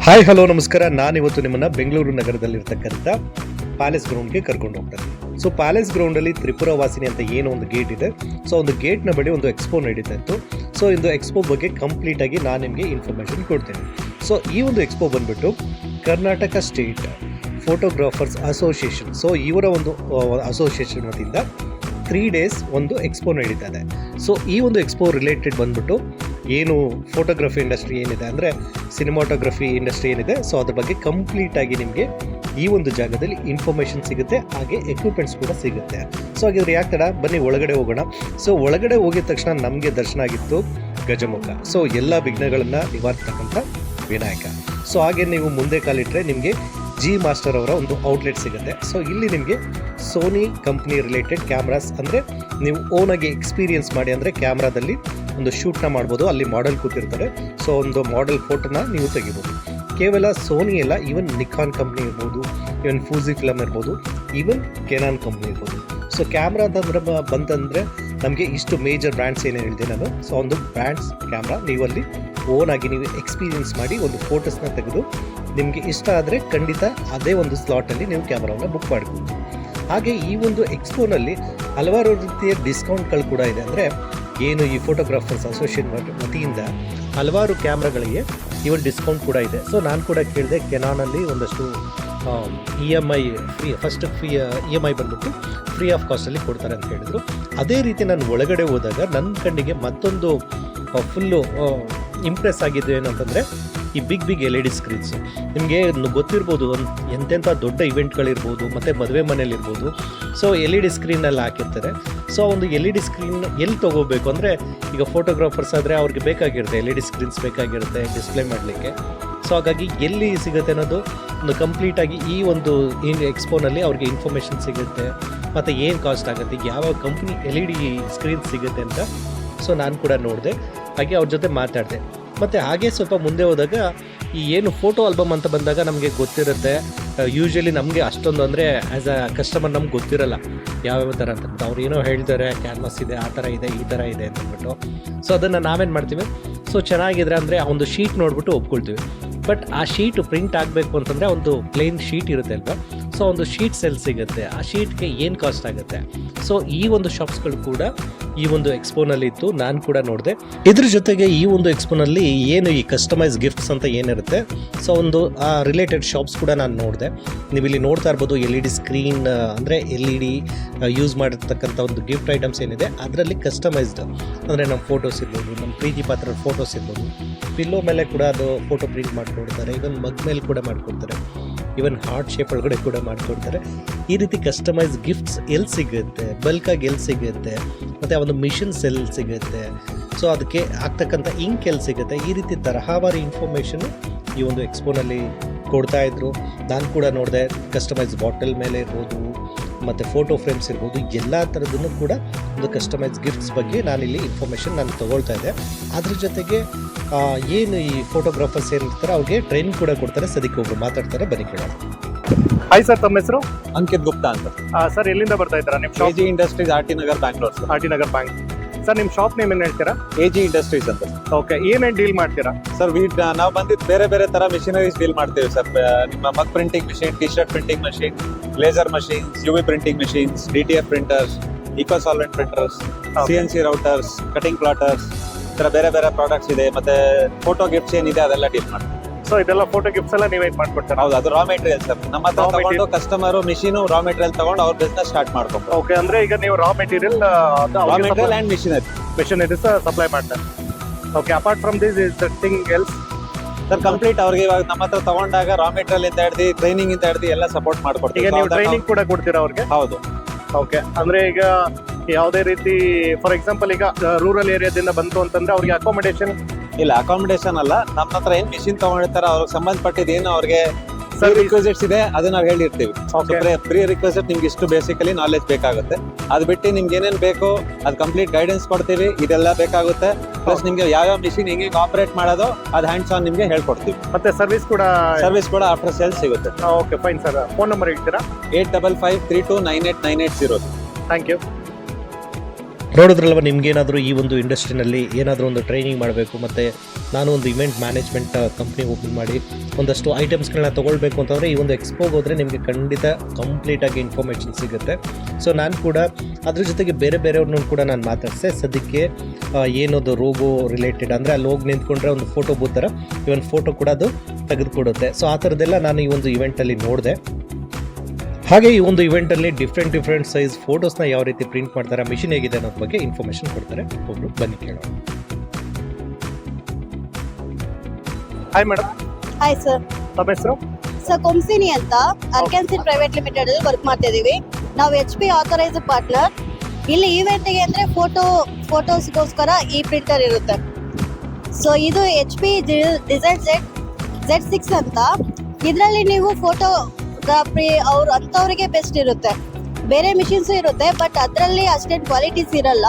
Hi hello ನಮಸ್ಕಾರ. ನಾನಿವತ್ತು ನಿಮ್ಮನ್ನು ಬೆಂಗಳೂರು ನಗರದಲ್ಲಿರ್ತಕ್ಕಂಥ ಪ್ಯಾಲೇಸ್ ಗ್ರೌಂಡ್ಗೆ ಕರ್ಕೊಂಡು ಹೋಗ್ತೇನೆ. ಸೊ ಪ್ಯಾಲೇಸ್ ಗ್ರೌಂಡಲ್ಲಿ ತ್ರಿಪುರ ವಾಸಿನಿ ಅಂತ ಏನೋ ಒಂದು ಗೇಟ್ ಇದೆ. ಸೊ ಒಂದು ಗೇಟ್ನ ಬಳಿ ಒಂದು ಎಕ್ಸ್ಪೋ ನಡೀತಾ ಇತ್ತು. ಸೊ ಇದು ಎಕ್ಸ್ಪೋ ಬಗ್ಗೆ ಕಂಪ್ಲೀಟಾಗಿ ನಾನು ನಿಮಗೆ ಇನ್ಫಾರ್ಮೇಷನ್ ಕೊಡ್ತೇನೆ. ಸೊ ಈ ಒಂದು ಎಕ್ಸ್ಪೋ ಬಂದುಬಿಟ್ಟು Karnataka state photographers association, so ಇವರ ಒಂದು ಅಸೋಸಿಯೇಷನ್ ವತಿಯಿಂದ 3 days ಒಂದು ಎಕ್ಸ್ಪೋ ನಡೀತಾ ಇದೆ. ಸೊ ಈ ಒಂದು ಎಕ್ಸ್ಪೋ ರಿಲೇಟೆಡ್ ಬಂದ್ಬಿಟ್ಟು ಏನು ಫೋಟೋಗ್ರಫಿ ಇಂಡಸ್ಟ್ರಿ ಏನಿದೆ, ಅಂದರೆ ಸಿನಿಮಾಟೋಗ್ರಫಿ ಇಂಡಸ್ಟ್ರಿ ಏನಿದೆ, ಸೊ ಅದ್ರ ಬಗ್ಗೆ ಕಂಪ್ಲೀಟಾಗಿ ನಿಮಗೆ ಈ ಒಂದು ಜಾಗದಲ್ಲಿ ಇನ್ಫಾರ್ಮೇಷನ್ ಸಿಗುತ್ತೆ, ಹಾಗೆ ಎಕ್ವಿಪ್ಮೆಂಟ್ಸ್ ಕೂಡ ಸಿಗುತ್ತೆ. ಸೊ ಹಾಗಿದ್ರೆ ಯಾಕೆ ತಡ, ಬನ್ನಿ ಒಳಗಡೆ ಹೋಗೋಣ. ಸೊ ಒಳಗಡೆ ಹೋಗಿದ ತಕ್ಷಣ ನಮಗೆ ದರ್ಶನ ಆಗಿತ್ತು ಗಜಮುಖ, ಸೊ ಎಲ್ಲ ವಿಘ್ನಗಳನ್ನು ನಿವಾರಿಸ್ತಕ್ಕಂಥ ವಿನಾಯಕ. ಸೊ ಹಾಗೆ ನೀವು ಮುಂದೆ ಕಾಲಿಟ್ಟರೆ ನಿಮಗೆ ಜಿ ಮಾಸ್ಟರ್ ಅವರ ಒಂದು ಔಟ್ಲೆಟ್ ಸಿಗುತ್ತೆ. ಸೊ ಇಲ್ಲಿ ನಿಮಗೆ ಸೋನಿ ಕಂಪ್ನಿ ರಿಲೇಟೆಡ್ ಕ್ಯಾಮ್ರಾಸ್, ಅಂದರೆ ನೀವು ಓನಾಗಿ ಎಕ್ಸ್ಪೀರಿಯನ್ಸ್ ಮಾಡಿ, ಅಂದರೆ ಕ್ಯಾಮ್ರಾದಲ್ಲಿ ಒಂದು ಶೂಟ್ನ ಮಾಡ್ಬೋದು. ಅಲ್ಲಿ ಮಾಡೆಲ್ ಕೂತಿರ್ತಾರೆ. ಸೊ ಒಂದು ಮಾಡೆಲ್ ಫೋಟೋನ ನೀವು ತೆಗಿಬೋದು. ಕೇವಲ ಸೋನಿ ಎಲ್ಲ, ಈವನ್ ನಿಕಾನ್ ಕಂಪ್ನಿ ಇರ್ಬೋದು, ಈವನ್ ಫೂಜಿ ಫಿಲಮ್ ಇರ್ಬೋದು, ಈವನ್ ಕೆನಾನ್ ಕಂಪ್ನಿ ಇರ್ಬೋದು. ಸೊ ಕ್ಯಾಮ್ರಾ ಅಂತಂದ್ರೆ ಬಂತಂದರೆ ನಮಗೆ ಇಷ್ಟು ಮೇಜರ್ ಬ್ರ್ಯಾಂಡ್ಸ್ ಏನೇನು ಹೇಳಿದೆ ನಾನು. ಸೊ ಒಂದು ಬ್ರ್ಯಾಂಡ್ಸ್ ಕ್ಯಾಮ್ರಾ ನೀವಲ್ಲಿ ಓನಾಗಿ ನೀವು ಎಕ್ಸ್ಪೀರಿಯನ್ಸ್ ಮಾಡಿ ಒಂದು ಫೋಟೋಸ್ನ ತೆಗೆದು ನಿಮಗೆ ಇಷ್ಟ ಆದರೆ ಖಂಡಿತ ಅದೇ ಒಂದು ಸ್ಲಾಟಲ್ಲಿ ನೀವು ಕ್ಯಾಮ್ರಾವನ್ನು ಬುಕ್ ಮಾಡ್ಬೋದು. ಹಾಗೆ ಈ ಒಂದು ಎಕ್ಸ್ಪೋನಲ್ಲಿ ಹಲವಾರು ರೀತಿಯ ಡಿಸ್ಕೌಂಟ್ಗಳು ಕೂಡ ಇದೆ. ಅಂದರೆ ಏನು ಈ ಫೋಟೋಗ್ರಾಫರ್ಸ್ ಅಸೋಸಿಯೇಷನ್ ವತಿಯಿಂದ ಹಲವಾರು ಕ್ಯಾಮ್ರಾಗಳಿಗೆ ಈವನ್ ಡಿಸ್ಕೌಂಟ್ ಕೂಡ ಇದೆ. ಸೊ ನಾನು ಕೂಡ ಕೇಳಿದೆ, ಕೆನಾನಲ್ಲಿ ಒಂದಷ್ಟು EMI ಫ್ರೀ EMI ಬಂದ್ಬಿಟ್ಟು ಫ್ರೀ ಆಫ್ ಕಾಸ್ಟಲ್ಲಿ ಕೊಡ್ತಾರೆ ಅಂತ ಹೇಳಿದರು. ಅದೇ ರೀತಿ ನಾನು ಒಳಗಡೆ ಹೋದಾಗ ನನ್ನ ಕಣ್ಣಿಗೆ ಮತ್ತೊಂದು ಫುಲ್ಲು ಇಂಪ್ರೆಸ್ ಆಗಿದ್ದು ಏನಂತಂದರೆ ಈ ಬಿಗ್ LED ಸ್ಕ್ರೀನ್ಸು. ನಿಮಗೆ ಗೊತ್ತಿರ್ಬೋದು, ಎಂತೆಂಥ ದೊಡ್ಡ ಇವೆಂಟ್ಗಳಿರ್ಬೋದು, ಮತ್ತು ಮದುವೆ ಮನೇಲಿರ್ಬೋದು, ಸೊ LED ಸ್ಕ್ರೀನಲ್ಲಿ ಹಾಕಿರ್ತಾರೆ. ಸೊ ಒಂದು LED ಸ್ಕ್ರೀನ್ ಎಲ್ಲಿ ತೊಗೋಬೇಕು ಅಂದರೆ, ಈಗ ಫೋಟೋಗ್ರಾಫರ್ಸ್ ಆದರೆ ಅವ್ರಿಗೆ ಬೇಕಾಗಿರುತ್ತೆ LED ಸ್ಕ್ರೀನ್ಸ್ ಬೇಕಾಗಿರುತ್ತೆ ಡಿಸ್ಪ್ಲೇ ಮಾಡಲಿಕ್ಕೆ. ಸೊ ಹಾಗಾಗಿ ಎಲ್ಲಿ ಸಿಗುತ್ತೆ ಅನ್ನೋದು ಒಂದು ಕಂಪ್ಲೀಟಾಗಿ ಈ ಒಂದು ಎಕ್ಸ್ಪೋನಲ್ಲಿ ಅವ್ರಿಗೆ ಇನ್ಫಾರ್ಮೇಷನ್ ಸಿಗುತ್ತೆ, ಮತ್ತು ಏನು ಕಾಸ್ಟ್ ಆಗುತ್ತೆ, ಯಾವ ಕಂಪ್ನಿ LED ಸ್ಕ್ರೀನ್ ಸಿಗುತ್ತೆ ಅಂತ. ಸೊ ನಾನು ಕೂಡ ನೋಡಿದೆ, ಹಾಗೆ ಅವ್ರ ಜೊತೆ ಮಾತಾಡಿದೆ. ಮತ್ತು ಹಾಗೆ ಸ್ವಲ್ಪ ಮುಂದೆ ಹೋದಾಗ ಈ ಏನು ಫೋಟೋ ಆಲ್ಬಮ್ ಅಂತ ಬಂದಾಗ ನಮಗೆ ಗೊತ್ತಿರುತ್ತೆ. ಯೂಶ್ವಲಿ ನಮಗೆ ಅಷ್ಟೊಂದು ಅಂದರೆ ಆ್ಯಸ್ ಅ ಕಸ್ಟಮರ್ ನಮ್ಗೆ ಗೊತ್ತಿರಲ್ಲ ಯಾವ್ಯಾವ ಥರ ಅಂತ. ಅವ್ರು ಏನೋ ಹೇಳ್ತಾರೆ, ಕ್ಯಾನ್ವಾಸ್ ಇದೆ, ಆ ಥರ ಇದೆ, ಈ ಥರ ಇದೆ ಅಂತಂದ್ಬಿಟ್ಟು. ಸೊ ಅದನ್ನು ನಾವೇನು ಮಾಡ್ತೀವಿ, ಸೊ ಚೆನ್ನಾಗಿದ್ರೆ ಅಂದರೆ ಆ ಒಂದು ಶೀಟ್ ನೋಡಿಬಿಟ್ಟು ಒಪ್ಕೊಳ್ತೀವಿ. ಬಟ್ ಆ ಶೀಟು ಪ್ರಿಂಟ್ ಆಗಬೇಕು ಅಂತಂದರೆ ಒಂದು ಪ್ಲೇನ್ ಶೀಟ್ ಇರುತ್ತೆ ಅಲ್ವಾ. ಸೊ ಒಂದು ಶೀಟ್ಸ್ ಎಲ್ಲಿ ಸಿಗುತ್ತೆ, ಆ ಶೀಟ್ಗೆ ಏನು ಕಾಸ್ಟ್ ಆಗುತ್ತೆ. ಸೊ ಈ ಒಂದು ಶಾಪ್ಸ್ಗಳು ಕೂಡ ಈ ಒಂದು ಎಕ್ಸ್ಪೋನಲ್ಲಿತ್ತು, ನಾನು ಕೂಡ ನೋಡಿದೆ. ಇದ್ರ ಜೊತೆಗೆ ಈ ಒಂದು ಎಕ್ಸ್ಪೋನಲ್ಲಿ ಏನು ಈ ಕಸ್ಟಮೈಸ್ ಗಿಫ್ಟ್ಸ್ ಅಂತ ಏನಿರುತ್ತೆ, ಸೊ ಒಂದು ಆ ರಿಲೇಟೆಡ್ ಶಾಪ್ಸ್ ಕೂಡ ನಾನು ನೋಡಿದೆ. ನೀವು ಇಲ್ಲಿ ನೋಡ್ತಾ ಇರ್ಬೋದು LED ಸ್ಕ್ರೀನ್, ಅಂದರೆ LED ಯೂಸ್ ಮಾಡಿರ್ತಕ್ಕಂಥ ಒಂದು ಗಿಫ್ಟ್ ಐಟಮ್ಸ್ ಏನಿದೆ ಅದರಲ್ಲಿ ಕಸ್ಟಮೈಸ್ಡ್, ಅಂದರೆ ನಮ್ಮ ಫೋಟೋಸ್ ಇರ್ಬೋದು, ನಮ್ಮ ಪ್ರೀತಿ ಪಾತ್ರದ ಫೋಟೋಸ್ ಇರ್ಬೋದು, ಪಿಲ್ಲೋ ಮೇಲೆ ಕೂಡ ಅದು ಫೋಟೋ ಪ್ರಿಂಟ್ ಮಾಡಿಕೊಡ್ತಾರೆ, ಈವನ್ ಮಗ್ ಮೇಲೆ ಕೂಡ ಮಾಡಿಕೊಡ್ತಾರೆ, ಈವನ್ ಹಾರ್ಟ್ ಶೇಪ್ ಒಳಗಡೆ ಕೂಡ ಮಾಡಿಕೊಡ್ತಾರೆ. ಈ ರೀತಿ ಕಸ್ಟಮೈಸ್ ಗಿಫ್ಟ್ಸ್ ಎಲ್ಲಿ ಸಿಗುತ್ತೆ, ಬಲ್ಕಾಗಿ ಎಲ್ಲಿ ಸಿಗುತ್ತೆ, ಮತ್ತು ಆ ಒಂದು ಮಿಷನ್ಸ್ ಎಲ್ಲಿ ಸಿಗುತ್ತೆ, ಸೊ ಅದಕ್ಕೆ ಆಗ್ತಕ್ಕಂಥ ಇಂಕ್ ಎಲ್ಲಿ ಸಿಗುತ್ತೆ, ಈ ರೀತಿ ತರಹವಾರಿ ಇನ್ಫಾರ್ಮೇಷನ್ ಈ ಒಂದು ಎಕ್ಸ್ಪೋನಲ್ಲಿ ಕೊಡ್ತಾಯಿದ್ರು. ನಾನು ಕೂಡ ನೋಡಿದೆ, ಕಸ್ಟಮೈಸ್ ಬಾಟಲ್ ಮೇಲೆ ಇರ್ಬೋದು, ಮತ್ತು ಫೋಟೋ ಫ್ರೇಮ್ಸ್ ಇರ್ಬೋದು, ಎಲ್ಲ ಥರದನ್ನು ಕೂಡ ಒಂದು ಕಸ್ಟಮೈಸ್ ಗಿಫ್ಟ್ಸ್ ಬಗ್ಗೆ ನಾನಿಲ್ಲಿ ಇನ್ಫಾರ್ಮೇಷನ್ ನಾನು ತೊಗೊಳ್ತಾ ಇದ್ದೆ. ಅದ್ರ ಜೊತೆಗೆ ಏನು ಈ ಫೋಟೋಗ್ರಾಫರ್ಸ್ ಏನಿರ್ತಾರೆ ಅವ್ರಿಗೆ ಟ್ರೈನಿಂಗ್ ಕೂಡ ಕೊಡ್ತಾರೆ. ಸದ್ಯಕ್ಕೆ ಒಬ್ಬರು ಮಾತಾಡ್ತಾರೆ, ಬನ್ನಿ ಕೇಳೋಣ. ಹಾಯ್ ಸರ್, ತಮ್ಮ ಹೆಸರು? ಅಂಕಿತ್ ಗುಪ್ತಾ ಅಂತ. ಸರ್, ಎಲ್ಲಿಂದ ಬರ್ತಾ ಇದ್ದೀರಾ? ನಿಮ್ಮ shop AG industries, RT Nagar, Bangalore. RT Nagar bank. Sir, ನಿಮ್ಮ ಶಾಪ್ ನೇಮ್ ಏನು ಹೇಳ್ತೀರಾ? AG ಇಂಡಸ್ಟ್ರೀಸ್ ಅಂತ. ಓಕೆ, ಏನೇನು ಡೀಲ್ ಮಾಡ್ತೀರಾ? ಸರ್, ನಾವು ಬಂದಿದ್ದು ಬೇರೆ ಬೇರೆ ತರ ಮಿಷನರೀಸ್ ಡೀಲ್ ಮಾಡ್ತೀವಿ ಸರ್. ನಿಮ್ಮ mug printing machine, T-shirt printing machine, laser machines, UV printing machines, DTF printers, eco solvent printers, CNC routers, cutting plotters, ಈ ಥರ ಬೇರೆ ಬೇರೆ ಪ್ರಾಡಕ್ಟ್ಸ್ ಇದೆ. ಮತ್ತೆ ಫೋಟೋ ಗಿಫ್ಟ್ಸ್ ಏನಿದೆ ಅದೆಲ್ಲ ಡೀಲ್ ಮಾಡ್ತೀವಿ. ಸೊ ಇದೆಲ್ಲ ಫೋಟೋ ಗಿಫ್ಟ್ಸ್ ಎಲ್ಲ ನೀವೇ ಮಾಡ್ಕೊಡ್ತೀರಾ? ಹೌದು, ಅದು ರಾ ಮೆಟೀರಿಯಲ್ ಸರ್. ನಮ್ಮ ಹತ್ರ ತಗೊಂಡು ಕಸ್ಟಮರ್ ಮಿಷಿನು ರಾ ಮೆಟೀರಿಯಲ್ ತಗೊಂಡು ಅವ್ರ ಬಿಸ್ನೆಸ್ ಸ್ಟಾರ್ಟ್ ಮಾಡ್ಕೊಂಡು. ಓಕೆ, ಅಂದ್ರೆ ಈಗ ನೀವು raw material and machineries supply ಮಾಡ್ತಾರೆ. Okay, apart from this is thing else? Sir, complete ಅವ್ರಿಗೆ ಇವಾಗ ನಮ್ಮ ಹತ್ರ ತಗೊಂಡಾಗ ರಾ ಮೆಟೀರಿಯಲ್ ಇಂದ ಹಿಡಿದು ಟ್ರೈನಿಂಗ್ ಇಂದ ಹಿಡಿದು ಎಲ್ಲ ಸಪೋರ್ಟ್ ಮಾಡ್ಕೊಡ್ತೀವಿ. ಈಗ ನೀವು ಟ್ರೈನಿಂಗ್ ಕೂಡ ಕೊಡ್ತೀರಾ ಅವ್ರಿಗೆ? ಹೌದು. ಓಕೆ, ಅಂದ್ರೆ ಈಗ ಯಾವುದೇ ರೀತಿ ಫಾರ್ ಎಕ್ಸಾಂಪಲ್ ಈಗ ರೂರಲ್ ಏರಿಯಾದಿಂದ ಬಂತು ಅಂತಂದ್ರೆ ಅವ್ರಿಗೆ ಅಕಾಮಿಡೇಷನ್ ಇಲ್ಲ, ಅಕಾಮಿಡೇಷನ್ ಅಲ್ಲ. ನಮ್ಮ ಹತ್ರ ಏನ್ ಮಿಷಿನ್ ತಗೊಂಡಿರ್ತಾರ ಅವ್ರಿಗೆ ಸಂಬಂಧಪಟ್ಟಿದ್ದು ಏನು ಅವ್ರಿಗೆ ರಿಕ್ವೆಸಿಟ್ಸ್ ಇದೆ ಅದು ನಾವು ಹೇಳಿರ್ತೀವಿ. ಪ್ರೀ ರಿಕ್ವೆಸಿಟ್ ನಿಮ್ಗೆ ಇಷ್ಟು ಬೇಸಿಕಲಿ ನಾಲೆಜ್ ಬೇಕಾಗುತ್ತೆ. ಅದು ಬಿಟ್ಟು ನಿಮ್ಗೆ ಏನೇನ್ ಬೇಕು ಅದು ಕಂಪ್ಲೀಟ್ ಗೈಡೆನ್ಸ್ ಕೊಡ್ತೀವಿ. ಇದೆಲ್ಲ ಬೇಕಾಗುತ್ತೆ. ಪ್ಲಸ್ ನಿಮ್ಗೆ ಯಾವ ಮಿಷಿನ್ ಹೆಂಗೆ ಆಪರೇಟ್ ಮಾಡೋದು ಅದು ಹ್ಯಾಂಡ್ಸ್ ಆನ್ ನಿಮ್ಗೆ ಹೇಳ್ಕೊಡ್ತೀವಿ. ಮತ್ತೆ ಸರ್ವಿಸ್ ಕೂಡ ಆಫ್ಟರ್ ಸೇಲ್ ಸಿಗುತ್ತೆ. Okay, fine sir. Phone number ಹೇಳ್ತೀರಾ? 8553298980. Thank you. ನೋಡಿದ್ರಲ್ವ, ನಿಮಗೇನಾದರೂ ಈ ಒಂದು ಇಂಡಸ್ಟ್ರಿನಲ್ಲಿ ಏನಾದರೂ ಒಂದು ಟ್ರೈನಿಂಗ್ ಮಾಡಬೇಕು, ಮತ್ತು ನಾನು ಒಂದು ಇವೆಂಟ್ ಮ್ಯಾನೇಜ್ಮೆಂಟ್ ಕಂಪ್ನಿ ಓಪನ್ ಮಾಡಿ ಒಂದಷ್ಟು ಐಟಮ್ಸ್ಗಳನ್ನ ತೊಗೊಳ್ಬೇಕು ಅಂತಂದರೆ ಈ ಒಂದು ಎಕ್ಸ್ಪೋಗೆ ಹೋದರೆ ನಿಮಗೆ ಖಂಡಿತ ಕಂಪ್ಲೀಟಾಗಿ ಇನ್ಫಾರ್ಮೇಷನ್ ಸಿಗುತ್ತೆ. ಸೊ ನಾನು ಕೂಡ ಅದ್ರ ಜೊತೆಗೆ ಬೇರೆಯವ್ರನ್ನೂ ಕೂಡ ನಾನು ಮಾತಾಡಿಸೆ. ಸದ್ಯಕ್ಕೆ ಏನದು ರೋಗೋ ರಿಲೇಟೆಡ್ ಅಂದರೆ ಅಲ್ಲಿ ಹೋಗಿ ನಿಂತ್ಕೊಂಡ್ರೆ ಒಂದು ಫೋಟೋ ಬೂತ್ ಥರ ಇವನ್ ಫೋಟೋ ಕೂಡ ಅದು ತೆಗೆದುಕೊಡುತ್ತೆ. ಸೊ ಆ ಥರದ್ದೆಲ್ಲ ನಾನು ಈ ಒಂದು ಇವೆಂಟಲ್ಲಿ ನೋಡಿದೆ. ಹಾಗೆ ಈ ಒಂದು ಇವೆಂಟಲ್ಲಿ ಡಿಫ್ರೆಂಟ್ ಸೈಜ್ ಫೋಟೋಸ್ನ ಯಾವ ರೀತಿ ಪ್ರಿಂಟ್ ಮಾಡ್ತಾರೆ, ಮಿಷಿನ್ ಹೇಗಿದೆ ಅನ್ನೋದ್ರ ಬಗ್ಗೆ ಇನ್ಫಾರ್ಮೇಷನ್ ಕೊಡ್ತಾರೆ. ಒಬ್ರು ಬನ್ನಿ ಕೇಳೋಣ. Hi madam. Hi sir. ತಮ್ಮ ಹೆಸರು? ಸರ್ ಕೊಂಸಿನಿ ಅಂತ ಅರ್ಕಾನ್ಸಿನ್ ಪ್ರೈವೇಟ್ ಲಿಮಿಟೆಡ್ ಅಲ್ಲಿ ವರ್ಕ್ ಮಾಡ್ತಾ ಇದೀವಿ. ನಾವು HP ಆಥರೈಸ್ಡ್ ಪಾರ್ಟ್ನರ್. ಇಲ್ಲಿ ಈವೆಂಟ್ಗೆ ಅಂದ್ರೆ ಫೋಟೋಸ್ಗೋಸ್ಕರ ಈ ಪ್ರಿಂಟರ್ ಇರುತ್ತೆ. ಸೊ ಇದು HP ಡಿಸೈನ್ Z6 ಅಂತ. ಇದರಲ್ಲಿ ನೀವು ಫೋಟೋಗ್ರಾಫಿ ಅವ್ರು ಅಂಥವ್ರಿಗೆ ಬೆಸ್ಟ್ ಇರುತ್ತೆ. ಬೇರೆ ಮಿಷಿನ್ಸು ಇರುತ್ತೆ, ಬಟ್ ಅದರಲ್ಲಿ ಅಷ್ಟೇನು ಕ್ವಾಲಿಟೀಸ್ ಇರಲ್ಲ.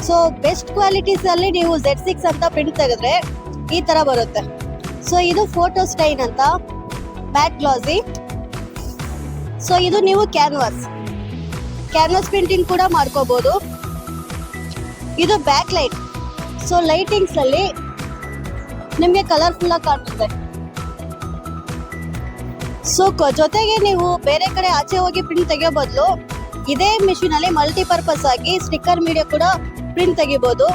ಸೊ ಬೆಸ್ಟ್ ಕ್ವಾಲಿಟೀಸ್ ಅಲ್ಲಿ ನೀವು Z6 ಅಂತ ಪ್ರಿಂಟ್ ತೆಗೆದ್ರೆ ಈ ತರ ಬರುತ್ತೆ. ಸೊ ಇದು ಫೋಟೋ ಸ್ಟೈನ್ ಅಂತ ಮ್ಯಾಟ್ ಗ್ಲಾಸಿ. ಸೊ ಇದು ನೀವು ಕ್ಯಾನ್ವಾಸ್ ಪ್ರಿಂಟಿಂಗ್ ಕೂಡ ಮಾಡ್ಕೋಬಹುದು. ಇದು ಬ್ಯಾಕ್ ಲೈಟ್. ಸೊ ಲೈಟಿಂಗ್ಸ್ ಅಲ್ಲಿ ನಿಮಗೆ ಕಲರ್ಫುಲ್ ಆಗಿ ಕಾಣುತ್ತೆ. ಸೊ ಜೊತೆಗೆ ನೀವು ಬೇರೆ ಕಡೆ ಆಚೆ ಹೋಗಿ ಪ್ರಿಂಟ್ ತೆಗಿಯೋ ಬದಲು ಇದೇ ಮಿಷಿನ್ ಅಲ್ಲಿ ಮಲ್ಟಿಪರ್ಪಸ್ ಆಗಿ ಸ್ಟಿಕ್ಕರ್ ಮೀಡಿಯಾ ಕೂಡ ಪ್ರಿಂಟ್ ತೆಗಿಬಹುದು.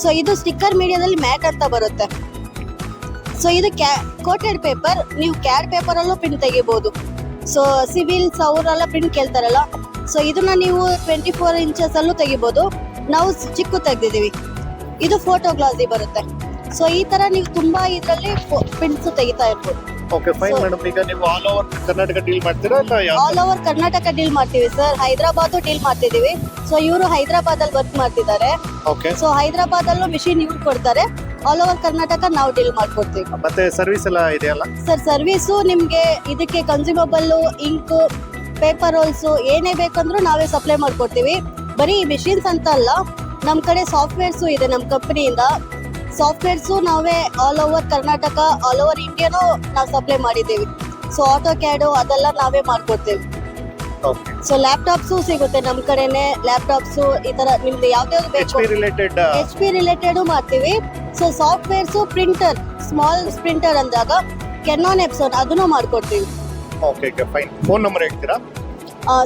ಸೊ ಇದು ಸ್ಟಿಕ್ಕರ್ ಮೀಡಿಯಾದಲ್ಲಿ ಮ್ಯಾಟ್ ಅಂತ ಬರುತ್ತೆ. ಸೊ ಇದು ಕೋಟೆಡ್ ಪೇಪರ್, ನೀವು ಕ್ಯಾಡ್ ಪೇಪರ್ ಅಲ್ಲೂ ಪ್ರಿಂಟ್ ತೆಗಿಬಹುದು. ಸೊ ಸಿವಿಲ್ಸ್ ಅವರೆಲ್ಲ ಪ್ರಿಂಟ್ ಕೇಳ್ತಾರಲ್ಲ, ಸೊ ಇದನ್ನ ನೀವು 24 ಇಂಚಸ್ ಅಲ್ಲೂ ತೆಗಿಬಹುದು. ನಾವು ಚಿಕ್ಕ ತೆಗ್ದಿದೀವಿ. ಇದು ಫೋಟೋ ಗ್ಲಾಸಿ ಬರುತ್ತೆ. ಸೊ ಈ ತರ ನೀವು ತುಂಬಾ ಇದರಲ್ಲಿ ಪ್ರಿಂಟ್ಸ್ ತೆಗಿತಾ ಇರ್ಬೋದು. Okay fine madam. ಈಗ ನೀವು ಆಲ್ ಓವರ್ ಕರ್ನಾಟಕ ಡೀಲ್ ಮಾಡ್ತೀರಾ ಇಲ್ಲ ಆಲ್ ಓವರ್ ಕರ್ನಾಟಕ ಡೀಲ್ ಮಾಡ್ತೀವಿ ಸರ್. ಹೈದರಾಬಾದ್ ಡೀಲ್ ಮಾಡ್ತಿದೀವಿ. ಸೊ ಇವರು ಹೈದರಾಬಾದ್ ಅಲ್ಲಿ ವರ್ಕ್ ಮಾಡ್ತಿದ್ದಾರೆ. ಓಕೆ. ಸೊ ಹೈದರಾಬಾದ್ ಅಲ್ಲೂ ಮಿಷಿನ್ ಇವ್ರು ಕೊಡ್ತಾರೆ. ಆಲ್ ಓವರ್ ಕರ್ನಾಟಕ ನಾವು ಡೀಲ್ ಮಾಡ್ಕೊಡ್ತೀವಿ. ಮತ್ತೆ ಸರ್ವಿಸ್ ಎಲ್ಲ ಇದೆಯಲ್ಲ ಸರ್? ಸರ್ವಿಸು ನಿಮ್ಗೆ ಇದಕ್ಕೆ ಕನ್ಸ್ಯೂಮಬಲ್, ಇಂಕ್, ಪೇಪರ್ ರೋಲ್ಸ್ ಏನೇ ಬೇಕಂದ್ರೂ ನಾವೇ ಸಪ್ಲೈ ಮಾಡ್ಕೊಡ್ತೀವಿ. ಬರೀ ಮಿಷಿನ್ಸ್ ಅಂತ ಅಲ್ಲ, ನಮ್ಮ ಕಡೆ ಸಾಫ್ಟ್ವೇರ್ಸು ಇದೆ. ನಮ್ಮ ಕಂಪನಿಯಿಂದ ಸಾಫ್ಟ್ವೇರ್ಸು ನಾವೇ all over Karnataka, all over ಇಂಡಿಯಾನು ನಾವು ಸಪ್ಲೈ ಮಾಡಿದ್ದೀವಿ. ಸೊ ಆಟೋ ಕ್ಯಾಡು ಅದೆಲ್ಲ ನಾವೇ ಮಾಡ್ಕೊಡ್ತೀವಿ. ಓಕೆ. ಸೊ ಲ್ಯಾಪ್ಟಾಪ್ಸು ಸಿಗುತ್ತೆ ನಮ್ಮ ಕಡೆನೆ. ಲ್ಯಾಪ್ಟಾಪ್ಸು ಈ ತರ ನಿಮ್ದು ಯಾವ್ದಾವ್ದು ಬೇಕು HP ರಿಲೇಟೆಡ್ ರಿಲೇಟೆಡ್ ಮಾಡ್ತೀವಿ. ಸೊ ಸಾಫ್ಟ್ವೇರ್ಸು ಪ್ರಿಂಟರ್, ಸ್ಮಾಲ್ ಪ್ರಿಂಟರ್ ಅಂದಾಗ ಕೆನಾನ್ ಎಪ್ಸನ್ ಅದನ್ನು ಮಾಡ್ಕೊಡ್ತೀವಿ. Okay fine. ಫೋನ್ ನಂಬರ್ ಹೇಳ್ತೀರಾ?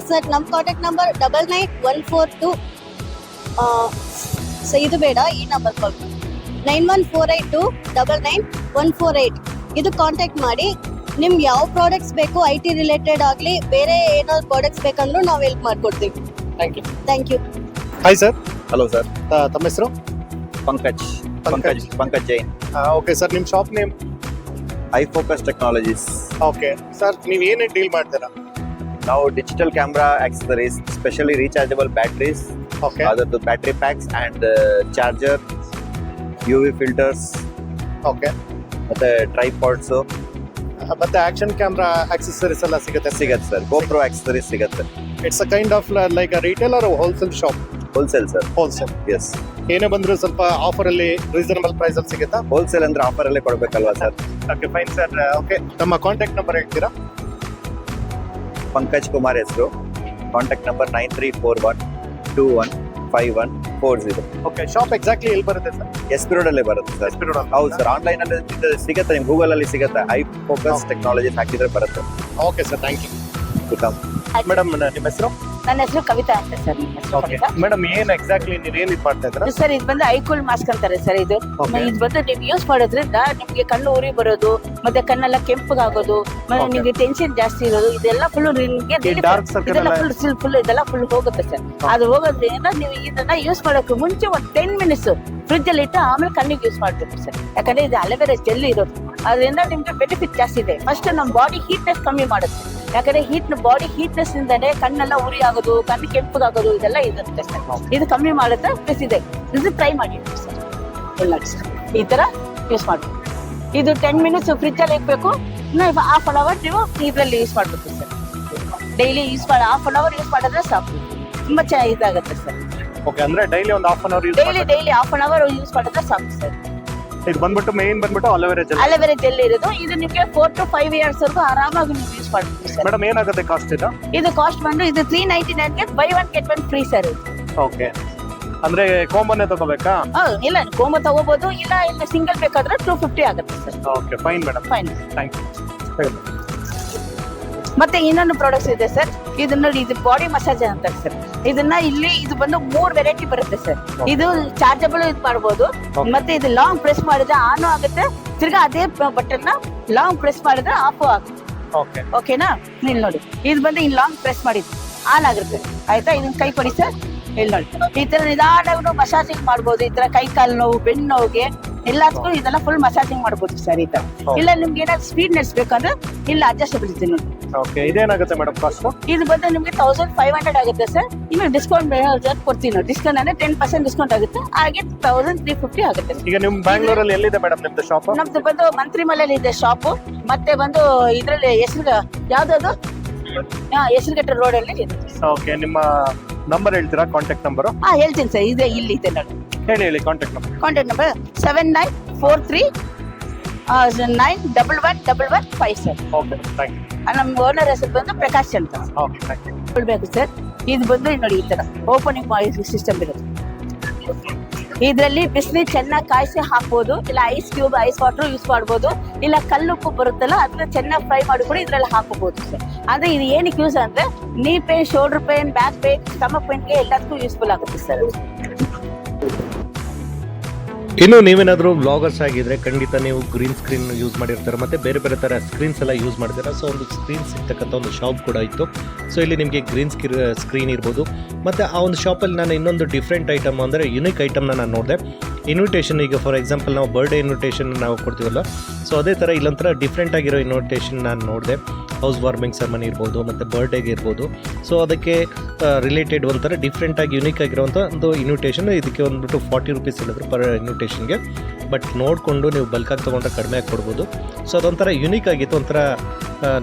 ಸರ್ ನಮ್ಮ ಕಾಂಟ್ಯಾಕ್ಟ್ ನಂಬರ್ 99142. ಸೊ ಇದು ಬೇಡ, ಈ ನಂಬರ್ ಕಾಲ್ 9148299148. ಇದು ಕಾಂಟ್ಯಾಕ್ಟ್ ಮಾಡಿ. ನಿಮ್ಗೆ ಯಾವ ಪ್ರಾಡಕ್ಟ್ಸ್ ಬೇಕು, IT ರಿಲೇಟೆಡ್ ಆಗಲಿ ಬೇರೆ ಏನಾದ್ರು ಪ್ರಾಡಕ್ಟ್ಸ್ ಬೇಕಂದ್ರೂ ನಾವು ಹೆಲ್ಪ್ ಮಾಡ್ಕೊಡ್ತೀವಿ. Thank you. Hi sir. Hello sir. ತಮ್ಮ ಹೆಸರು? ಪಂಕಜ್ ಜೈನ್. ಓಕೆ ಸರ್, ನಿಮ್ಮ shop name? iFocus technologies. Okay sir, ನೀವು ಏನೇ ಡೀಲ್ ಮಾಡ್ತೀರಾ? ನಾವು digital camera accessories, specially rechargeable batteries, okay. ಅದರದ್ದು battery packs and charger, UV filters, okay. ಮತ್ತೆ ಟ್ರೈಪಾಡ್ಸ್, ಮತ್ತೆ ಆಕ್ಷನ್ ಕ್ಯಾಮ್ರಾ ಆಕ್ಸೆಸರೀಸ್ ಎಲ್ಲ ಸಿಗುತ್ತೆ ಸರ್. GoPro ಆಕ್ಸೆಸರೀಸ್ ಸಿಗುತ್ತೆ. It's a kind of like a retailer wholesale shop? Wholesale sir. Wholesale. Yes. ಏನೇ ಬಂದ್ರು ಸ್ವಲ್ಪ offer ಅಲ್ಲಿ ರೀಸನಬಲ್ ಪ್ರೈಸ್ ಅಲ್ಲಿ ಸಿಗುತ್ತಾ? ಹೋಲ್ಸೇಲ್ ಅಂದ್ರೆ ಆಫರ್ ಅಲ್ಲೇ ಕೊಡ್ಬೇಕಲ್ವಾ sir? Okay fine sir. Okay, ತಮ್ಮ ಕಾಂಟ್ಯಾಕ್ಟ್ ನಂಬರ್ ಹೇಳ್ತೀರಾ? ಪಂಕಜ್ ಕುಮಾರ್ ಹೆಸರು. Contact number 9341215140. Okay. Shop exactly ಎಲ್ಲಿ ಬರುತ್ತೆ ಸರ್? SP Road ಅಲ್ಲೇ ಬರುತ್ತೆ ಸರ್. SP Road ಅಲ್ಲಿ. ಹೌದು ಸರ್. ಆನ್ಲೈನ್ ಅಲ್ಲಿ ಸಿಗುತ್ತೆ, ನಿಮ್ ಗೂಗಲ್ ಅಲ್ಲಿ ಸಿಗುತ್ತೆ. iFocus ಟೆಕ್ನಾಲಜೀಸ್ ಹಾಕಿದ್ರೆ ಬರುತ್ತೆ. Okay sir, thank you. Welcome. Madam, ನಿಮ್ಮ ಹೆಸರು? ನನ್ನ ಹೆಸರು ಕವಿತಾ ಅಂತ ಸರ್. ಓಕೆ ಮೇಡಮ್, ಏನ್ ಎಕ್ಸಾಕ್ಟ್ಲಿ ನೀವು ಏನ್ ಇದು ಮಾಡ್ತಾ ಇದ್ದೀರಾ? ಸರ್ ಇದು ಬಂದು ಐಕೂಲ್ ಮಾಸ್ಕ್ ಅಂತಾರೆ ಸರ್. ಇದು Okay. ಇದು ಬಂದು ನೀವು ಯೂಸ್ ಮಾಡೋದ್ರಿಂದ ನಿಮ್ಗೆ ಕಣ್ಣು ಉರಿ ಬರೋದು, ಮತ್ತೆ ಕಣ್ಣೆಲ್ಲ ಕೆಂಪಗಾಗೋದು, ಮತ್ತೆ Okay. ನಿಮ್ಗೆ ಟೆನ್ಷನ್ ಜಾಸ್ತಿ ಇರೋದು, ಇದೆಲ್ಲ ಫುಲ್ ನಿಮ್ಗೆ dark circle ಇದೆಲ್ಲ ಎಲ್ಲ- ಫುಲ್ ಇದೆಲ್ಲ ಫುಲ್ ಹೋಗುತ್ತೆ ಸರ್. ಅದು ಹೋಗೋದ್ರಿಂದ ನೀವು ಇದನ್ನ ಯೂಸ್ ಮಾಡೋಕೆ ಮುಂಚೆ ಒಂದು 10 ಮಿನಿಟ್ಸ್ ಫ್ರಿಜ್ ಅಲ್ಲಿ ಇಟ್ಟು ಆಮೇಲೆ ಕಣ್ಣಿಗೆ ಯೂಸ್ ಮಾಡ್ಬೇಕು ಸರ್. ಯಾಕಂದ್ರೆ ಇದು ಅಲೋವೆರಾ ಜೆಲ್ ಇರೋದು, ಅದರಿಂದ ನಿಮ್ಗೆ ಬೆನಿಫಿಟ್ ಜಾಸ್ತಿ ಇದೆ. ಫಸ್ಟ್ ನಮ್ಮ ಬಾಡಿ ಹೀಟ್ನೆಸ್ ಕಮ್ಮಿ ಮಾಡುತ್ತೆ. ಯಾಕಂದ್ರೆ ಬಾಡಿ ಹೀಟ್ನೆಸ್ ಇಂದಾನೆ ಕಣ್ಣೆಲ್ಲ ಉರಿ ಆಗೋದು, ಕಣ್ಣು ಕೆಂಪಗಾಗೋದು ಇದೆಲ್ಲ ಇರುತ್ತೆ ಸರ್. ಇದು ಕಮ್ಮಿ ಮಾಡುತ್ತೆ. ಪ್ಲಸ್ ಇದೆ, ಇದು ಟ್ರೈ ಮಾಡಿ ಸರ್. ಎಲ್ಲ ಸರ್ ಈ ತರ ಯೂಸ್ ಮಾಡ್ಬೇಕು. ಇದು 10 ಮಿನಿಟ್ಸ್ ಫ್ರಿಜ್ ಅಲ್ಲಿ ಇಕ್ಬೇಕು. ಹಾಫ್ ಅನ್ ಅವರ್ ನೀವು ಇದ್ರಲ್ಲಿ ಯೂಸ್ ಮಾಡ್ಬೇಕು ಸರ್. ಡೈಲಿ ಯೂಸ್ ಮಾಡಿ ಹಾಫ್ ಅನ್ ಅವರ್ ಯೂಸ್ ಮಾಡಿದ್ರೆ ಸಾಕು, ತುಂಬಾ ಚೆನ್ನಾಗಿ ಇದಾಗುತ್ತೆ ಸರ್. ಓಕೆ, ಅಂದ್ರೆ ಡೈಲಿ ಒಂದು half an hour use daily half an hour use ಮಾಡಿದ್ರೆ ಸಾಕು ಸರ್. ಇದು ಬಂದ್ಬಿಟ್ಟು ಮೇನ್ ಬಂದ್ಬಿಟ್ಟು ಅಲೋವೆರಾ ಜೆಲ್. ಅಲೋವೆರಾ ಜೆಲ್ ಇರೋದು. ಇದು ನಿಮಗೆ 4 to 5 ಇಯರ್ಸ್ ವರೆಗೂ ಆರಾಮಾಗಿ ನೀವು ಯೂಸ್ ಮಾಡ್ಬೋದು ಸರ್. ಮೇಡಮ್, ಏನಾಗುತ್ತೆ ಕಾಸ್ಟ್ ಇದು? ಇದು ಕಾಸ್ಟ್ ಬಂದು ಇದು 399 ಗೆ by 1 get 1 free sir. Okay. ಅಂದ್ರೆ ಕಾಂಬೋನೇ ತಗೋಬೇಕಾ? ಇಲ್ಲ ಕೋಂಬೋ ತಗೋಬಹುದು, ಇಲ್ಲ ಸಿಂಗಲ್ ಬೇಕಾದ್ರೆ 250 ಆಗುತ್ತೆ sir. Okay, fine madam, fine. Thank you. ಮತ್ತೆ ಇನ್ನೊಂದು ಪ್ರಾಡಕ್ಟ್ಸ್ ಇದೆ ಸರ್, ಇದು ನೋಡಿ, ಇದು ಬಾಡಿ ಮಸಾಜ್ ಅಂತಾರೆ ಸರ್. ಇದನ್ನ ಇದು ಬಂದು 3 ವೆರೈಟಿ ಬರುತ್ತೆ ಸರ್. ಇದು ಚಾರ್ಜಬಲ್ ಇದು ಮಾಡಬಹುದು, ಮತ್ತೆ ಇದು ಲಾಂಗ್ ಪ್ರೆಸ್ ಮಾಡಿದ್ರೆ ಆನ್ ಆಗುತ್ತೆ, ತಿರ್ಗಾ ಅದೇ ಬಟನ್ ಲಾಂಗ್ ಪ್ರೆಸ್ ಮಾಡಿದ್ರೆ ಆಫ್ ಆಗುತ್ತೆ. ಓಕೆ, ಓಕೆನಾ? ಇಲ್ಲಿ ನೋಡಿ, ಇದು ಬಂದು ಇಲ್ಲಿ ಲಾಂಗ್ ಪ್ರೆಸ್ ಮಾಡಿದ್ದು ಆನ್ ಆಗುತ್ತೆ, ಆಯ್ತಾ? ಇದನ್ನ ಕೈ ಕೊಡಿ ಸರ್. ಇಲ್ಲಿ ನೋಡಿ, ಈ ತರ ನಿಧಾನವಾಗಿ ಮಸಾಜಿಂಗ್ ಮಾಡ್ಬೋದು. ಈ ತರ ಕೈ ಕಾಲು ನೋವು, ಬೆನ್ನು ನೋವಿಗೆ ಎಲ್ಲದಕ್ಕೂ ಇದೆಲ್ಲ ಫುಲ್ ಮಸಾಜಿಂಗ್ ಮಾಡ್ಬೋದು ಸರ್. ಈ ತರ ಇಲ್ಲ ನಿಮ್ಗೆ ಏನಾದ್ರು ಸ್ಪೀಡ್ ನಡೆಸ್ಬೇಕಂದ್ರೆ ಇಲ್ಲ ಅಡ್ಜಸ್ಟಬಲ್ ಇದೆ ನೋಡಿ. ಓಕೆ, ಇದೇನಾಗುತ್ತೆ ಮೇಡಮ್ ಕಾಸ್ಟ್? ಇದು ಬಂದು ನಿಮ್ಗೆ 1500 ಆಗುತ್ತೆ ಸರ್. ಇನ್ನು ಡಿಸ್ಕೌಂಟ್ ಕೊಡ್ತೀವಿ ನಾವು. ಡಿಸ್ಕೌಂಟ್ ಅಂದ್ರೆ 10% ಡಿಸ್ಕೌಂಟ್ ಆಗುತ್ತೆ, ಹಾಗೆ 1350 ಆಗುತ್ತೆ. ಈಗ ನಿಮ್ ಬ್ಯಾಂಗ್ಳೂರಲ್ಲಿ ಎಲ್ಲಿದೆ ಮೇಡಮ್ ನಿಮ್ದು ಶಾಪ್? ನಮ್ದು ಬಂದು ಮಂತ್ರಿಮಲೆಯಲ್ಲಿ ಇದೆ ಶಾಪ್, ಮತ್ತೆ ಬಂದು ಇದ್ರಲ್ಲಿ ಯಾವ್ದು ಹೆಸರುಘಟ್ಟ ರೋಡ್ ಅಲ್ಲಿ ಇದೆ. ಓಕೆ, ನಿಮ್ಮ ನಂಬರ್ ಹೇಳ್ತೀರಾ, ಕಾಂಟ್ಯಾಕ್ಟ್ ನಂಬರ್? ಹೇಳ್ತೀನಿ ಸರ್, ಇದೆ ಇಲ್ಲಿ ಇದೆ ನೋಡಿ. ಹೇಳಿ contact number. Contact number 7943 91111 sir. Okay, thank you. ನಮ್ಮ ಓನರ್ ಹೆಸರು ಬಂದು ಪ್ರಕಾಶ್ ಅಂತ. Okay, thank you. ಹೇಳ್ಬೇಕು ಸರ್. ಇದು ಬಂದು ನೋಡಿ ಈ ತರ ಓಪನಿಂಗ್ ಸಿಸ್ಟಮ್ ಇರುತ್ತೆ. ಇದರಲ್ಲಿ ಬಿಸಿನೀರು ಚೆನ್ನಾಗಿ ಕಾಯಿಸಿ ಹಾಕ್ಬೋದು, ಇಲ್ಲ ice cube, ice water use ಮಾಡ್ಬೋದು, ಇಲ್ಲ ಕಲ್ಲುಪ್ಪು ಬರುತ್ತಲ್ಲ ಅದನ್ನ ಚೆನ್ನಾಗಿ ಫ್ರೈ ಮಾಡಿ ಕೂಡ ಇದ್ರಲ್ಲಿ ಹಾಕೋಬಹುದು ಸರ್. ಅಂದ್ರೆ ಇದು ಏನಕ್ಕೆ ಯೂಸ್ ಅಂದ್ರೆ knee pain, shoulder pain, back pain, stomach ಪೇನ್ಗೆ ಎಲ್ಲದಕ್ಕೂ ಯೂಸ್ಫುಲ್ ಆಗುತ್ತೆ ಸರ್. ಇನ್ನು ನೀವೇನಾದರೂ ಬ್ಲಾಗರ್ಸ್ ಆಗಿದ್ರೆ ಖಂಡಿತ ನೀವು ಗ್ರೀನ್ ಸ್ಕ್ರೀನ್ ಯೂಸ್ ಮಾಡಿರ್ತಾರೆ, ಮತ್ತು ಬೇರೆ ಬೇರೆ ಥರ ಸ್ಕ್ರೀನ್ಸ್ ಎಲ್ಲ ಯೂಸ್ ಮಾಡ್ತೀರಾ. ಸೊ ಒಂದು ಸ್ಕ್ರೀನ್ ಸಿಗ್ತಕ್ಕಂಥ ಒಂದು ಶಾಪ್ ಕೂಡ ಇತ್ತು. ಸೊ ಇಲ್ಲಿ ನಿಮಗೆ ಗ್ರೀನ್ ಸ್ಕ್ರೀನ್ ಇರ್ಬೋದು. ಮತ್ತು ಆ ಒಂದು ಶಾಪಲ್ಲಿ ನಾನು ಇನ್ನೊಂದು ಡಿಫ್ರೆಂಟ್ ಐಟಮ್ ಅಂದರೆ ಯುನಿಕ್ ಐಟಮ್ನ ನಾನು ನೋಡಿದೆ. ಇನ್ವಿಟೇಷನ್, ಈಗ ಫಾರ್ ಎಕ್ಸಾಂಪಲ್ ನಾವು ಬರ್ಡೇ ಇನ್ವಿಟೇಷನ್ ನಾವು ಕೊಡ್ತೀವಲ್ಲ, ಸೊ ಅದೇ ಥರ ಇಲ್ಲೊಂಥರ ಡಿಫ್ರೆಂಟ್ ಆಗಿರೋ ಇನ್ವಿಟೇಷನ್ ನಾನು ನೋಡಿದೆ. ಹೌಸ್ ವಾರ್ಮಿಂಗ್ ಸೆರೆಮನಿ ಇರ್ಬೋದು, ಮತ್ತು ಬರ್ಡೇಗೆ ಇರ್ಬೋದು. ಸೊ ಅದಕ್ಕೆ ರಿಲೇಟೆಡ್ ಒಂಥರ ಡಿಫ್ರೆಂಟಾಗಿ ಯುನಿಕ್ ಆಗಿರೋವಂಥ ಒಂದು ಇನ್ವಿಟೇಷನ್. ಇದಕ್ಕೆ ಬಂದ್ಬಿಟ್ಟು 40 ರೂಪೀಸ್ ಹೇಳಿದ್ರು ಪರ್ ಇನ್ವಿಟೇಷನ್ಗೆ. ಬಟ್ ನೋಡಿಕೊಂಡು ನೀವು ಬಲ್ಕಾಗಿ ತೊಗೊಂಡ್ರೆ ಕಡಿಮೆ ಆಗಿ ಕೊಡ್ಬೋದು. ಸೊ ಅದೊಂಥರ ಯುನಿಕ್ ಆಗಿತ್ತು. ಒಂಥರ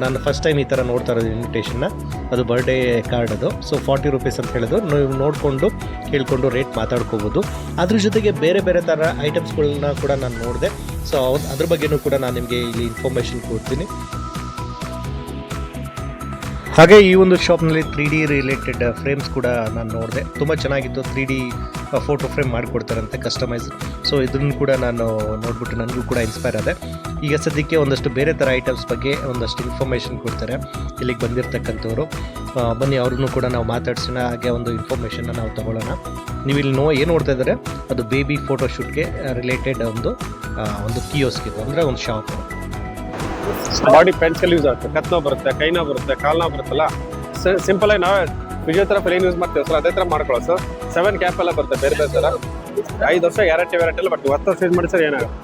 ನಾನು ಫಸ್ಟ್ ಟೈಮ್ ಈ ಥರ ನೋಡ್ತಾ ಇರೋದು ಇನ್ವಿಟೇಷನ್ನ. ಅದು ಬರ್ಡೇ ಕಾರ್ಡ್ ಅದು. ಸೊ 40 ರೂಪೀಸ್ ಅಂತ ಹೇಳಿದ್ರು. ನೀವು ನೋಡಿಕೊಂಡು ಕೇಳಿಕೊಂಡು ರೇಟ್ ಮಾತಾಡ್ಕೋಬೋದು. ಅದ್ರ ಜೊತೆಗೆ ಬೇರೆ ಬೇರೆ ಥರ ಐಟಮ್ಸ್ಗಳನ್ನ ಕೂಡ ನಾನು ನೋಡಿದೆ. ಸೊ ಅದ್ರ ಬಗ್ಗೆನೂ ಕೂಡ ನಾನು ನಿಮಗೆ ಇಲ್ಲಿ ಇನ್ಫಾರ್ಮೇಷನ್ ಕೊಡ್ತೀನಿ. ಹಾಗೆ ಈ ಒಂದು ಶಾಪ್ನಲ್ಲಿ 3D ರಿಲೇಟೆಡ್ ಫ್ರೇಮ್ಸ್ ಕೂಡ ನಾನು ನೋಡಿದೆ. ತುಂಬ ಚೆನ್ನಾಗಿತ್ತು. 3D ಫೋಟೋ ಫ್ರೇಮ್ ಮಾಡಿಕೊಡ್ತಾರಂತೆ ಕಸ್ಟಮೈಸ್. ಸೊ ಇದನ್ನು ಕೂಡ ನಾನು ನೋಡಿಬಿಟ್ಟು ನನಗೂ ಕೂಡ ಇನ್ಸ್ಪೈರ್ ಆದೆ. ಈಗ ಸದ್ಯಕ್ಕೆ ಒಂದಷ್ಟು ಬೇರೆ ಥರ ಐಟಮ್ಸ್ ಬಗ್ಗೆ ಒಂದಷ್ಟು ಇನ್ಫಾರ್ಮೇಷನ್ ಕೊಡ್ತಾರೆ ಇಲ್ಲಿಗೆ ಬಂದಿರತಕ್ಕಂಥವ್ರು. ಬನ್ನಿ ಅವ್ರನ್ನೂ ಕೂಡ ನಾವು ಮಾತಾಡ್ಸೋಣ, ಹಾಗೆ ಒಂದು ಇನ್ಫಾರ್ಮೇಷನ್ನ ನಾವು ತೊಗೊಳ್ಳೋಣ. ನೀವು ಇಲ್ಲಿ ಏನು ನೋಡ್ತಾ ಇದ್ದಾರೆ ಅದು ಬೇಬಿ ಫೋಟೋಶೂಟ್ಗೆ ರಿಲೇಟೆಡ್ ಒಂದು ಕಿಯೋಸ್ಕ್ ಇದು, ಅಂದರೆ ಒಂದು ಶಾಪ್. ಬಾಡಿ ಪೆನ್ಸಿಲ್ ಯೂಸ್ ಆಗುತ್ತೆ, ಕತ್ನೋ ಬರುತ್ತೆ, ಕೈನೋ ಬರುತ್ತೆ, ಕಾಲ್ನೋ ಬರುತ್ತಲ್ಲ. ಸಿಂಪಲ್ ಆಗಿ ನಾವೇ ಫಿಸಿಯೋಥೆರಪಿ ಏನ್ ಯೂಸ್ ಮಾಡ್ತೀವಿ ಸರ್ ಅದೇ ತರ ಮಾಡ್ಕೊಳ್ಳೋ ಸರ್. 7 ಕ್ಯಾಪ್ ಎಲ್ಲ ಬರುತ್ತೆ ಬೇರೆ ಬೇರೆ ತರ. 5 ವರ್ಷ ಗ್ಯಾರಂಟಿ ಎಲ್ಲ ಬರ್ತೀವಿ. 10 ವರ್ಷ ಯೂಸ್ ಮಾಡಿ ಸರ್ ಏನಾಗುತ್ತೆ.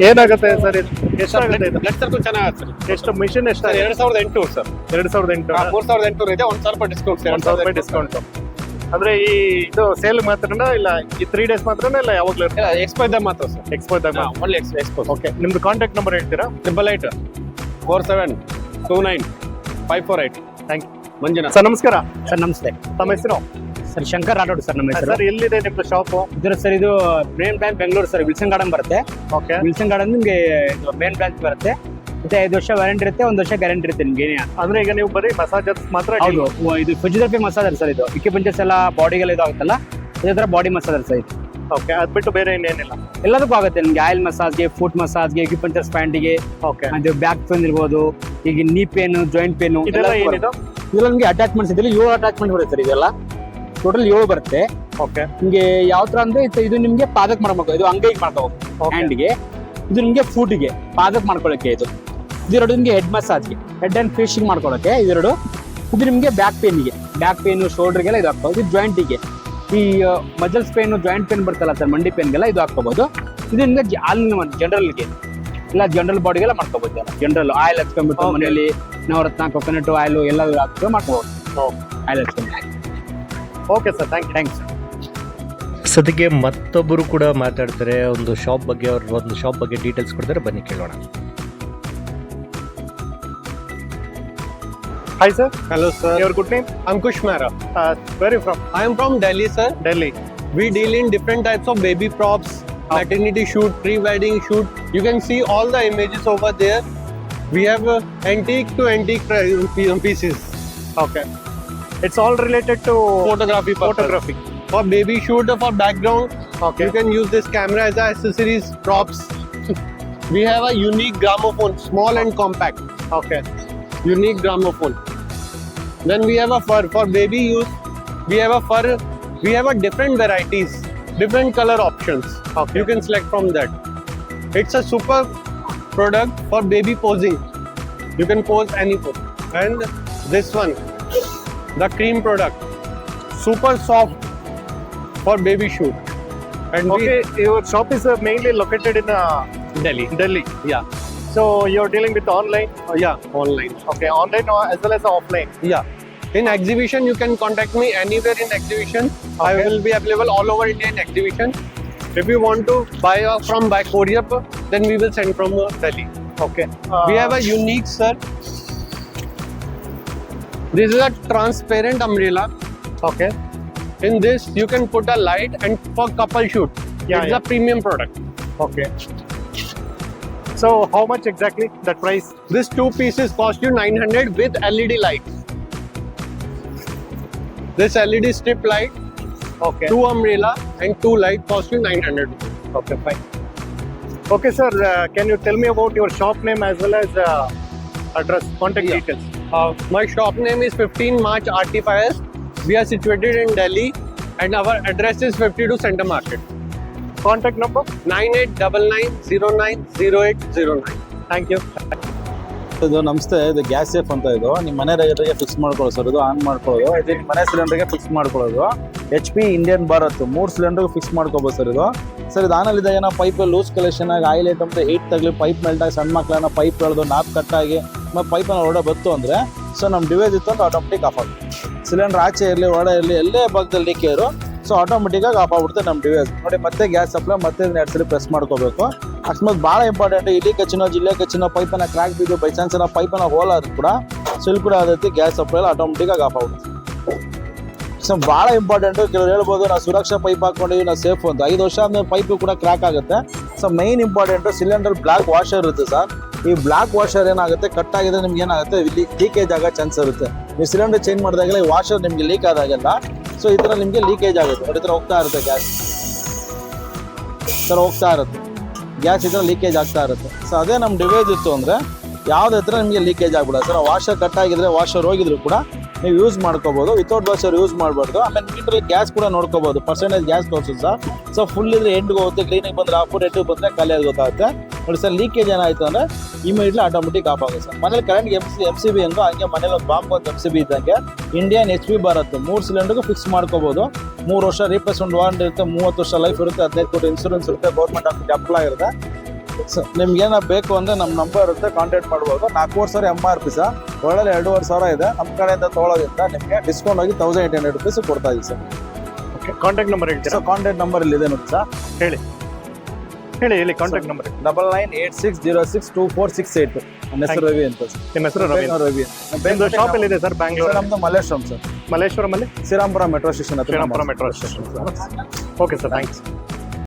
ಏನಾಗುತ್ತೆ ಸರ್? ಎಷ್ಟಾಗುತ್ತೆ ಇದು? ಬ್ಲಡ್ ಸರ್ಕಲ್ ಚೆನ್ನಾಗುತ್ತೆ ಸರ್. ಎಷ್ಟು ಮಿಷನ್ ಎಷ್ಟು? 2008 ಸರ್. 2008 3800 ಇದೆ. 1000 ರೂಪಾಯಿ ಡಿಸ್ಕೌಂಟ್. 1000 ರೂಪಾಯಿ ಡಿಸ್ಕೌಂಟ್. ಅಂದ್ರೆ ಈ ಇದು ಸೇಲ್ ಮಾತ್ರನಾ ಇಲ್ಲ ಈ 3 ಡೇಸ್ ಮಾತ್ರನಾ ಇಲ್ಲ ಯಾವಾಗ್ಲೂ ಇರುತ್ತೆ? ಎಕ್ಸ್ಪೋ ಇದ್ದಾಗ ಮಾತ್ರ ಸರ್. ಎಕ್ಸ್ಪೋ ಇದ್ದಾಗ ಒಳ್ಳೆ ಎಕ್ಸ್ಪೋ. ಓಕೆ, ನಿಮ್ದು ಕಾಂಟ್ಯಾಕ್ಟ್ ನಂಬರ್ ಹೇಳ್ತೀರಾ? 88 47 29 548. Thank you. ಮಂಜುನಾಥ್ ಸರ್ ನಮಸ್ಕಾರ. ಸರ್ ನಮಸ್ತೆ. ತಮ್ಮ ಹೆಸರು? ಸರ್ ಶಂಕರ್ ರಾಠೋಡ್ ಸರ್ ನಮ್ಮ ಹೆಸರು. ಸರ್ ಎಲ್ಲಿದೆ ನಿಮ್ದು ಶಾಪ್? ಸರ್ ಇದು main branch Bengaluru sir, Wilson garden ಬರುತ್ತೆ. ಓಕೆ, ವಿಲ್ಸನ್ ಗಾರ್ಡನ್ ನಿಮಗೆ ಮೇನ್ ಬ್ರಾಂಚ್ ಬರುತ್ತೆ. ಮತ್ತೆ 5 ವರ್ಷ ವಾರಂಟಿ ಇರುತ್ತೆ, 1 ವರ್ಷ ಗ್ಯಾರಂಟಿ ಇರುತ್ತೆ ನಿಮ್ಗೆ. ಅಂದ್ರೆ ಈಗ ನೀವು ಬರೀ ಮಸಾಜರ್ಸ್ ಮಾತ್ರ? ಹೌದು, ಇದು ಫಿಸಿಯೋಥೆರಪಿ ಮಸಾಜರ್ ಸರ್. ಇದು ಇಕ್ವಿಪ್ಮೆಂಟ್ಸ್ ಎಲ್ಲ ಬಾಡಿಗೆಲ್ಲ ಇದು ಆಗುತ್ತಲ್ಲ, ಇದೇ ತರ ಬಾಡಿ ಮಸಾಜರ್ ಸರ್ ಇದು. ಓಕೆ, ಅದ್ ಬಿಟ್ಟು ಬೇರೆ ಇನ್ನೇನಿಲ್ಲ? ಎಲ್ಲದಕ್ಕೂ ಆಗುತ್ತೆ ನಿಮ್ಗೆ. ಆಯಿಲ್ ಮಸಾಜ್ಗೆ, ಫುಟ್ ಮಸಾಜ್ಗೆ, ಇಕ್ವಿಪ್ಮೆಂಟ್ಸ್ ಪ್ಯಾಂಟಿಗೆ, ಓಕೆ. ಅದು ಬ್ಯಾಕ್ ಪೇನ್ ಇರ್ಬೋದು, ಈಗ ನೀ ಪೇನ್, ಜಾಯಿಂಟ್ ಪೇನ್, ಇದೆಲ್ಲ ಏನಿದು? ಇದೆಲ್ಲ ನಿಮಗೆ ಅಟ್ಯಾಚ್ಮೆಂಟ್ಸ್ ಇದೆಲ್ಲ 7 ಅಟ್ಯಾಚ್ಮೆಂಟ್ ಬರುತ್ತೆ ಸರ್. ಇದೆಲ್ಲ ಟೋಟಲ್ 7 ಬರುತ್ತೆ. ಓಕೆ, ನಿಮ್ಗೆ ಯಾವ ತರ ಅಂದ್ರೆ ಇದು ನಿಮ್ಗೆ ಪಾದಕ್ ಮಾಡ್ಬೇಕು, ಇದು ಅಂಗೈಗೆ ಮಾಡ್ಕೋಬೇಕು, ಹ್ಯಾಂಡ್ಗೆ. ಇದು ನಿಮ್ಗೆ ಫೂಟಿಗೆ ಪಾದಕ್ ಮಾಡ್ಕೊಳ್ಳೋಕೆ. ಇದೆರಡು ನಿಮ್ಗೆ ಹೆಡ್ ಮಸಾಜ್ಗೆ, ಹೆಡ್ ಅಂಡ್ ಫೇಶಿಂಗ್ ಮಾಡ್ಕೊಳ್ಳೋಕೆ ಇದೆರಡು. ಇದು ನಿಮ್ಗೆ ಬ್ಯಾಕ್ ಪೇನ್, ಶೋಲ್ಡರ್ಗೆಲ್ಲ ಇದು ಹಾಕೋದು. ಇದು ಜಾಯಿಂಟಿಗೆ, ಈ ಮಜಲ್ಸ್ ಪೇನ್, ಜಾಯಿಂಟ್ ಪೇನ್ ಬರ್ತಲ್ಲ ಸರ್, ಮಂಡಿ ಪೇನ್ಗೆಲ್ಲ ಇದು ಹಾಕೋಬಹುದು. ಇದು ನಿಮ್ಗೆ ಜನರಲ್ಗೆ ಇಲ್ಲ ಜನರಲ್ ಬಾಡಿಗೆಲ್ಲ ಮಾಡ್ಕೋಬಹುದು. ಜನರಲ್ ಆಯಿಲ್ ಹಚ್ಕೊಂಡ್ಬಿಟ್ಟು ಮನೆಯಲ್ಲಿ ನವರತ್ನ, ಕೊಕೊನಟ್ ಆಯಿಲ್ ಎಲ್ಲ ಹಾಕೊಂಡು ಮಾಡ್ಕೋಬಹುದು. ಆಯಿಲ್ ಹಚ್ಕೊಂಡು. Okay sir, thank you. ಸದ್ಯಕ್ಕೆ ಮತ್ತೊಬ್ಬರು ಕೂಡ ಮಾತಾಡ್ತಾರೆ ಒಂದು ಶಾಪ್ ಬಗ್ಗೆ. ಅವ್ರು ಒಂದು ಶಾಪ್ ಬಗ್ಗೆ ಡೀಟೇಲ್ಸ್ ಕೊಡ್ತಾರೆ, ಬನ್ನಿ ಕೇಳೋಣ. Hi sir. Hello sir. Your good name? Ankush Mehra. Where are you from? I am from Delhi sir. Delhi. We deal in different types of baby props, maternity shoot, pre-wedding shoot. You can see all the images over there. We have antique to antique pieces. Okay. It's all related to Photography purpose. photography. For baby shoot, for background, Okay. you can use this camera as a accessories, props. We have a unique gramophone, small and compact. Okay. Unique gramophone. Then we have a fur for baby use. We have a fur. We have a different varieties, different color options. Okay. You can select from that. It's a super product for baby posing. You can pose any pose. And this one, the cream product, super soft for baby shoot. And Okay. Your shop is mainly located in Delhi. Delhi. Yeah. So you're dealing with online. Yeah, online. Okay. Online as well as offline. Yeah. In exhibition, you can contact me anywhere in exhibition. I Okay. will be available all over India in exhibition. If you want to buy by courier, then we will send from Delhi. Okay. We have a unique, sir. This is a transparent umbrella. Okay. In this, you can put a light and for couple shoot. Yeah, It's yeah. a premium product. Okay. So how much exactly that price? This two pieces cost you 900 with LED light. This LED strip light, Okay. two umbrella and two light cost you 900. Okay, fine. Okay, sir. Can you tell me about your shop name as well as address, contact Yeah. details? My shop name is 15 March Artifiers. We are situated in Delhi and our address is 52 Center Market. Contact number? 9899090809. Thank you. ಇದು ನಮಸ್ತೆ, ಇದು gas safe ಅಂತ. ಇದು ನಿಮ್ಮ ಮನೆ ರೇಟ್ಗೆ fix ಮಾಡ್ಕೊಳ್ಳೋದು sir. ಇದು ಆನ್ ಮಾಡ್ಕೊಳ್ಳೋದು, ಇದು ನಿಮ್ಮ ಮನೆ ಸಿಲಿಂಡರ್ಗೆ ಫಿಕ್ಸ್ ಮಾಡ್ಕೊಳ್ಳೋದು. HP ಇಂಡಿಯನ್ ಭಾರತ್ 3 ಸಿಲಿಂಡರ್ಗೆ ಫಿಕ್ಸ್ ಮಾಡ್ಕೋಬೋದು ಸರ್. ಇದು ಸರ್ ಇದು ಆನಲ್ಲಿದ್ದಾಗ ಏನೋ ಪೈಪ್ ಲೂಸ್ ಕಲೆಕ್ಷನ್ ಆಗಿ ಆಯಿಲ್ ಐಟಮ್ ಹೀಟ್ ತಗಲಿ, ಪೈಪ್ ಮೆಲ್ಟ್ ಆಗಿ ಸಣ್ಣ ಮಕ್ಕಳನ್ನ ಪೈಪ್ ಎಳೆದು ನಾಪ್ ಕಟ್ಟಾಗಿ ಮತ್ತು ಪೈಪನ್ನು ಹೊರಡೆ ಬತ್ತು ಅಂದರೆ ಸೊ ನಮ್ಮ ಡಿವೈಸ್ ಇತ್ತು ಅಂತ ಆಟೋಮೆಟಿಕ್ ಆಫ್ ಆಗುತ್ತೆ. ಸಿಲಿಂಡರ್ ಆಚೆ ಇರಲಿ ಒಳಗೆ ಇರಲಿ ಎಲ್ಲೇ ಭಾಗದಲ್ಲಿ ಲೀಕ್ ಇರೋ ಸೊ ಆಟೋಮೆಟಿಕ್ಕಾಗಿ ಆಫ್ ಆಗ್ಬಿಡುತ್ತೆ ನಮ್ಮ ಡಿವೈಸ್. ನೋಡಿ ಮತ್ತೆ ಗ್ಯಾಸ್ ಸಪ್ಲೈ ಮತ್ತೆ 2 ಸಲ ಪ್ರೆಸ್ ಮಾಡ್ಕೋಬೇಕು. ಅಕಸ್ಮಾತ್ ಭಾಳ ಇಂಪಾರ್ಟೆಂಟ್, ಇಲ್ಲಿ ಕಚ್ಚಿನೋ ಜಿಲ್ಲೆ ಕಚ್ಚಿನೋ ಪೈಪನ್ನು ಕ್ರ್ಯಾಕ್ ಬಿದ್ದು ಬೈ ಚಾನ್ಸ್ ಏನೋ ಪೈಪನ್ನು ಹೋಲ್ ಆದ್ರೂ ಕೂಡ ಸೊ ಇಲ್ಲಿ ಕೂಡ ಆದೈತಿ ಗ್ಯಾಸ್ ಸಪ್ಲೈ ಆಟೋಮೆಟಿಕ್ಕಾಗಿ ಆಫ್ ಆಗ್ಬಿಡುತ್ತೆ. ಸೊ ಭಾಳ ಇಂಪಾರ್ಟೆಂಟು. ಕೆಲವರು ಹೇಳ್ಬೋದು ನಾವು ಸುರಕ್ಷಾ ಪೈಪ್ ಹಾಕೊಂಡಿವಿ ನಾವು ಸೇಫ್ ಅಂತ. 5 ವರ್ಷ ಆದ್ಮೇಲೆ ಪೈಪು ಕೂಡ ಕ್ರ್ಯಾಕ್ ಆಗುತ್ತೆ. So main important cylinder black washer ಇರುತ್ತೆ ಸರ್. ಈ ಬ್ಲ್ಯಾಕ್ ವಾಷರ್ ಏನಾಗುತ್ತೆ, ಕಟ್ ಆಗಿದ್ರೆ ನಿಮ್ಗೆ ಏನಾಗುತ್ತೆ, ಲೀಕೇಜ್ ಆಗೋ ಚಾನ್ಸ್ ಇರುತ್ತೆ. ನೀವು ಸಿಲಿಂಡರ್ ಚೇಂಜ್ ಮಾಡಿದಾಗೆಲ್ಲ ಈ ವಾಷರ್ ನಿಮಗೆ ಲೀಕ್ ಆದಾಗೆಲ್ಲ ಸೊ ಈ ಥರ ನಿಮಗೆ ಲೀಕೇಜ್ ಆಗುತ್ತೆ. ನೋಡಿ ಈ ಥರ ಹೋಗ್ತಾ ಇರುತ್ತೆ ಗ್ಯಾಸ್, ಈ ಥರ ಹೋಗ್ತಾ ಇರುತ್ತೆ ಗ್ಯಾಸ್, ಈ ಥರ ಲೀಕೇಜ್ ಆಗ್ತಾ ಇರುತ್ತೆ. ಸೊ ಅದೇ ನಮ್ಮ ಡಿವೈಸ್ ಇತ್ತು ಅಂದರೆ ಯಾವುದೇ ಹತ್ರ ನಿಮಗೆ ಲೀಕೇಜ್ ಆಗ್ಬಿಡೋದು ಸರ್. ವಾಷರ್ ಕಟ್ ಆಗಿದ್ರೆ, ವಾಷರ್ ಹೋಗಿದ್ರು ಕೂಡ ನೀವು ಯೂಸ್ ಮಾಡ್ಕೋಬೋದು. ವಿತೌಟ್ ವಾಷರ್ ಯೂಸ್ ಮಾಡಬಾರ್ದು. ಆಮೇಲೆ ಮೀಟ್ರಲ್ಲಿ ಗ್ಯಾಸ್ ಕೂಡ ನೋಡ್ಕೋಬೋದು, ಪರ್ಸೆಂಟೇಜ್ ಗ್ಯಾಸ್ ತೋರಿಸುತ್ತೆ ಸರ್. ಸೊ ಫುಲ್ ಇದ್ರೆ ಎಂಡ್ಗೆ ಹೋಗುತ್ತೆ, ಕ್ಲೀನಿಗೆ ಬಂದರೆ ಆಫ್, ಎಂಟಿಗೆ ಬಂದರೆ ಖಾಲಿ ಆಗಿ ಗೊತ್ತಾಗುತ್ತೆ. ನೋಡಿ ಸರ್, ಲೀಕೇಜ್ ಏನಾಯಿತು ಅಂದರೆ ಇಮಿಡಿಯೇಟ್ಲಿ ಆಟೋಮೆಟಿಕ್ ಆಫ್ ಆಗುತ್ತೆ ಸರ್. ಮನೇಲಿ ಕರೆಂಟ್ಗೆ MCB ಹೆಂಗೋ ಹಂಗೆ ಮನೇಲಿ ಒಂದು ಬಾಂಬ್ ಒಂದು MCB ಇದ್ದಂಗೆ ಇಂಡಿಯನ್ HP ಭಾರತ್ 3 ಸಿಲಿಂಡರ್ಗೂ ಫಿಕ್ಸ್ ಮಾಡ್ಕೋಬೋದು. 3 ವರ್ಷ ರೀಪ್ಲೇಸ್ಮೆಂಟ್ ವಾರಂಟಿ ಇರುತ್ತೆ, 30 ವರ್ಷ ಲೈಫ್ ಇರುತ್ತೆ, 15 ಕೋಟಿ ಇನ್ಶೂರೆನ್ಸ್ ಇರುತ್ತೆ, ಗೌರ್ಮೆಂಟ್ ಆಫ್ ಅಪ್ಲೈ ಇರುತ್ತೆ. ಸೊ ನಿಮ್ಗೆ ಏನೋ ಬೇಕು ಅಂದರೆ ನಮ್ಮ ನಂಬರ್ ಇರುತ್ತೆ, ಕಾಂಟ್ಯಾಕ್ಟ್ ಮಾಡ್ಬೋದು. 4,000 MRP ಸರ್, ಒಳ್ಳೆ 2,500 ಇದೆ. ನಮ್ಮ ಕಡೆಯಿಂದ ತೊಗೊಳೋದ್ರಿಂದ ನಿಮಗೆ ಡಿಸ್ಕೌಂಟ್ ಆಗಿ 1,800 ರೂಪೀಸ್ ಕೊಡ್ತಾ ಇದ್ದೀವಿ ಸರ್. Okay. ಕಾಂಟ್ಯಾಕ್ಟ್ ನಂಬರ್ ಹೇಳ್ತೀರಾ? ಸೊ ಕಾಂಟ್ಯಾಕ್ಟ್ ನಂಬರ್ ಇಲ್ಲಿದೆ ನೋಡಿ ಸರ್, ಹೇಳಿ ಕಾಂಟ್ಯಾಕ್ಟ್ ನಂಬರ್. 9986062468. ನನ್ನ ಹೆಸರು ರವಿ ಅಂತ ಸರ್. ನಿಮ್ಮ ಹೆಸರು ರವಿ. ರವಿ. ನಿಮ್ದು ಶಾಪ್ ಎಲ್ಲಿದೆ ಸರ್? ಬ್ಯಾಂಗ್ಳೂರ್. ನಮ್ದು ಮಲ್ಲೇಶ್ವರಂ ಸರ್, ಮಲ್ಲೇಶ್ವರಂ ಅಲ್ಲಿ ಶ್ರೀರಾಮ್ಪುರ ಮೆಟ್ರೋ ಸ್ಟೇಷನ್ ಹತ್ರ. Srirampura metro station. Okay sir, thanks.